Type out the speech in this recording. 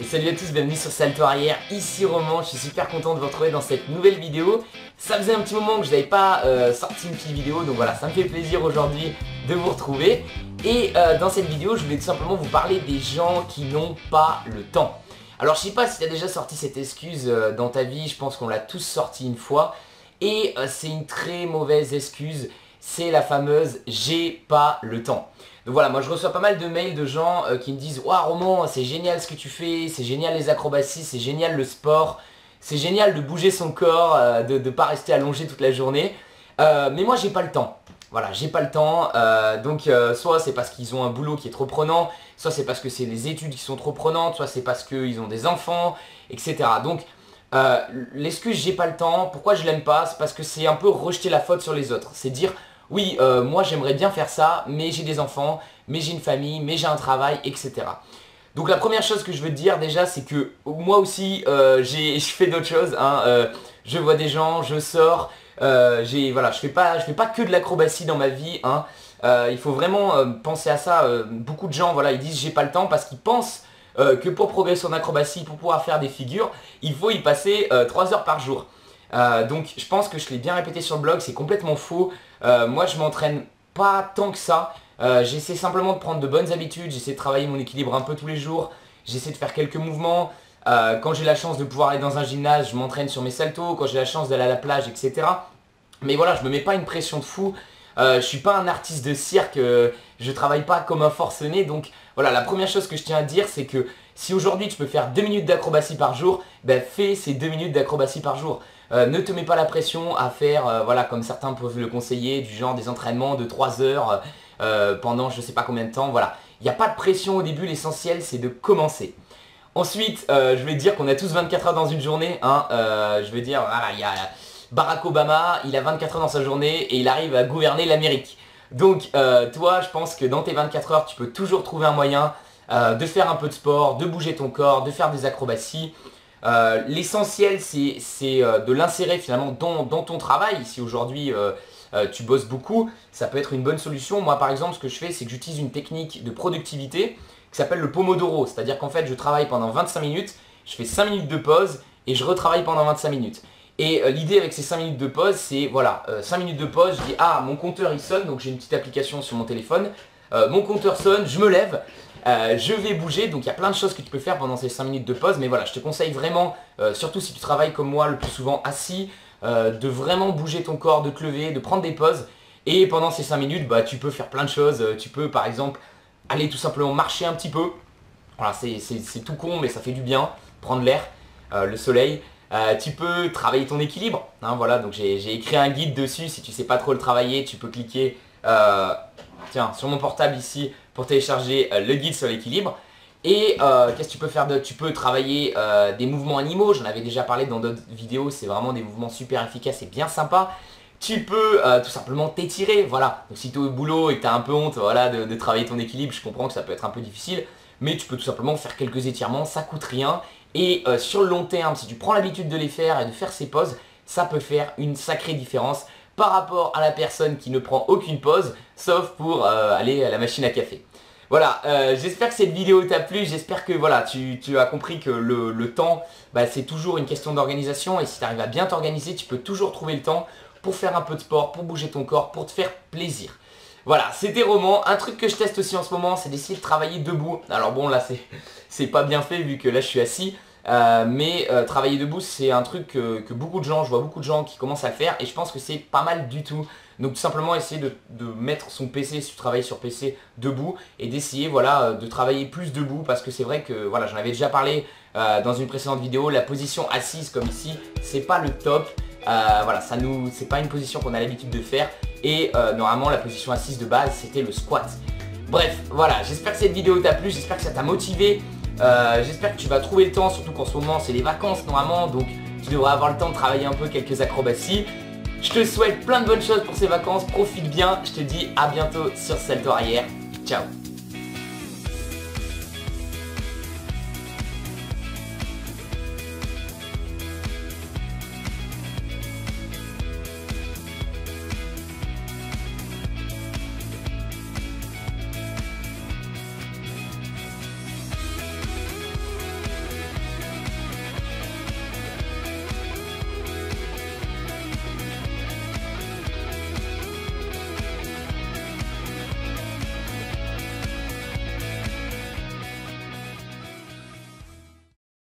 Et salut à tous, bienvenue sur Salto Arrière, ici Roman, je suis super content de vous retrouver dans cette nouvelle vidéo. Ça faisait un petit moment que je n'avais pas sorti une petite vidéo, donc voilà, ça me fait plaisir aujourd'hui de vous retrouver. Et dans cette vidéo, je voulais tout simplement vous parler des gens qui n'ont pas le temps. Alors je sais pas si tu as déjà sorti cette excuse dans ta vie, je pense qu'on l'a tous sorti une fois. Et c'est une très mauvaise excuse, c'est la fameuse « j'ai pas le temps ». Donc voilà, moi je reçois pas mal de mails de gens qui me disent « Waouh Roman, c'est génial ce que tu fais, c'est génial les acrobaties, c'est génial le sport, c'est génial de bouger son corps, de pas rester allongé toute la journée. Mais moi j'ai pas le temps. » Voilà, j'ai pas le temps, donc soit c'est parce qu'ils ont un boulot qui est trop prenant, soit c'est parce que c'est les études qui sont trop prenantes, soit c'est parce qu'ils ont des enfants, etc. Donc l'excuse j'ai pas le temps, pourquoi je l'aime pas, c'est parce que c'est un peu rejeter la faute sur les autres. C'est dire oui, moi j'aimerais bien faire ça, mais j'ai des enfants, mais j'ai une famille, mais j'ai un travail, etc. Donc la première chose que je veux te dire déjà, c'est que moi aussi je fais d'autres choses, hein, je vois des gens, je sors, voilà, je fais pas que de l'acrobatie dans ma vie, hein. Il faut vraiment penser à ça. Beaucoup de gens, voilà, ils disent j'ai pas le temps parce qu'ils pensent que pour progresser en acrobatie, pour pouvoir faire des figures, il faut y passer 3 heures par jour. Donc je pense que je l'ai bien répété sur le blog, c'est complètement faux. Moi je m'entraîne pas tant que ça. J'essaie simplement de prendre de bonnes habitudes, j'essaie de travailler mon équilibre un peu tous les jours, j'essaie de faire quelques mouvements. Quand j'ai la chance de pouvoir aller dans un gymnase, je m'entraîne sur mes saltos, quand j'ai la chance d'aller à la plage, etc. Mais voilà, je me mets pas une pression de fou. Je suis pas un artiste de cirque, je travaille pas comme un forcené. Donc voilà, la première chose que je tiens à dire, c'est que si aujourd'hui tu peux faire 2 minutes d'acrobatie par jour, ben fais ces 2 minutes d'acrobatie par jour. Ne te mets pas la pression à faire, voilà, comme certains peuvent le conseiller, du genre des entraînements de 3 heures pendant je sais pas combien de temps. Voilà, il n'y a pas de pression au début, l'essentiel c'est de commencer. Ensuite, je vais te dire qu'on a tous 24 heures dans une journée, hein, je veux dire, voilà, il y a Barack Obama, il a 24 heures dans sa journée et il arrive à gouverner l'Amérique. Donc toi, je pense que dans tes 24 heures, tu peux toujours trouver un moyen de faire un peu de sport, de bouger ton corps, de faire des acrobaties. L'essentiel, c'est de l'insérer finalement dans ton travail. Si aujourd'hui tu bosses beaucoup, ça peut être une bonne solution. Moi par exemple, ce que je fais, c'est que j'utilise une technique de productivité qui s'appelle le Pomodoro. C'est-à-dire qu'en fait, je travaille pendant 25 minutes, je fais 5 minutes de pause et je retravaille pendant 25 minutes. Et l'idée avec ces 5 minutes de pause, c'est voilà, 5 minutes de pause, je dis ah mon compteur il sonne, donc j'ai une petite application sur mon téléphone, mon compteur sonne, je me lève, je vais bouger, donc il y a plein de choses que tu peux faire pendant ces 5 minutes de pause, mais voilà, je te conseille vraiment, surtout si tu travailles comme moi le plus souvent assis, de vraiment bouger ton corps, de te lever, de prendre des pauses, et pendant ces 5 minutes, bah, tu peux faire plein de choses, tu peux par exemple aller tout simplement marcher un petit peu, voilà, c'est tout con mais ça fait du bien, prendre l'air, le soleil. Tu peux travailler ton équilibre, hein, voilà, donc j'ai écrit un guide dessus, si tu sais pas trop le travailler, tu peux cliquer tiens, sur mon portable ici pour télécharger le guide sur l'équilibre. Et qu'est-ce que tu peux faire d'autre? Tu peux travailler des mouvements animaux, j'en avais déjà parlé dans d'autres vidéos, c'est vraiment des mouvements super efficaces et bien sympas. Tu peux tout simplement t'étirer, voilà, donc si tu es au boulot et que tu as un peu honte, voilà, de travailler ton équilibre, je comprends que ça peut être un peu difficile, mais tu peux tout simplement faire quelques étirements, ça coûte rien. Et sur le long terme, si tu prends l'habitude de les faire et de faire ces pauses, ça peut faire une sacrée différence par rapport à la personne qui ne prend aucune pause, sauf pour aller à la machine à café. Voilà, j'espère que cette vidéo t'a plu, j'espère que voilà, tu as compris que le temps, bah, c'est toujours une question d'organisation et si tu arrives à bien t'organiser, tu peux toujours trouver le temps pour faire un peu de sport, pour bouger ton corps, pour te faire plaisir. Voilà, c'était Roman. Un truc que je teste aussi en ce moment, c'est d'essayer de travailler debout. Alors bon, là, c'est pas bien fait vu que là, je suis assis. Mais travailler debout, c'est un truc que beaucoup de gens, je vois beaucoup de gens qui commencent à le faire. Et je pense que c'est pas mal du tout. Donc tout simplement essayer de mettre son PC, si tu travailles sur PC, debout. Et d'essayer, voilà, de travailler plus debout. Parce que c'est vrai que, voilà, j'en avais déjà parlé dans une précédente vidéo. La position assise comme ici, c'est pas le top. Voilà, c'est pas une position qu'on a l'habitude de faire. Et normalement la position assise de base c'était le squat. Bref, voilà, j'espère que cette vidéo t'a plu, j'espère que ça t'a motivé, j'espère que tu vas trouver le temps, surtout qu'en ce moment c'est les vacances normalement, donc tu devrais avoir le temps de travailler un peu quelques acrobaties. Je te souhaite plein de bonnes choses pour ces vacances, profite bien, je te dis à bientôt sur Salto Arrière, ciao.